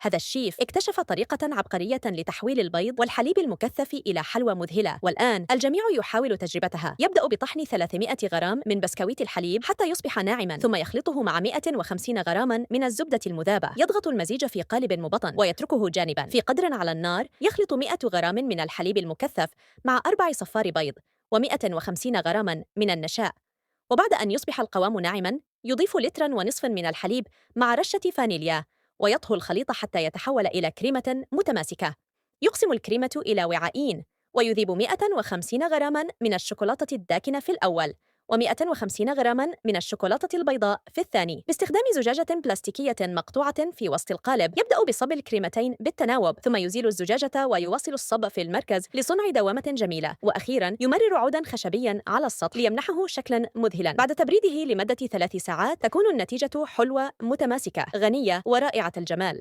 هذا الشيف اكتشف طريقة عبقرية لتحويل البيض والحليب المكثف إلى حلوى مذهلة، والآن الجميع يحاول تجربتها. يبدأ بطحن 300 غرام من بسكويت الحليب حتى يصبح ناعماً، ثم يخلطه مع 150 غراما من الزبدة المذابة. يضغط المزيج في قالب مبطن ويتركه جانباً. في قدر على النار يخلط 100 غرام من الحليب المكثف مع 4 صفار بيض و150 غراما من النشاء، وبعد أن يصبح القوام ناعماً يضيف لتراً ونصف من الحليب مع رشة فانيليا، ويطهو الخليط حتى يتحول إلى كريمة متماسكة. يقسم الكريمة إلى وعاءين ويذيب 150 غراما من الشوكولاتة الداكنة في الأول و150 غراما من الشوكولاتة البيضاء في الثاني. باستخدام زجاجة بلاستيكية مقطوعة في وسط القالب يبدأ بصب الكريمتين بالتناوب، ثم يزيل الزجاجة ويواصل الصب في المركز لصنع دوامة جميلة، وأخيراً يمرر عوداً خشبياً على السطح ليمنحه شكلاً مذهلاً. بعد تبريده لمدة 3 ساعات تكون النتيجة حلوة متماسكة غنية ورائعة الجمال.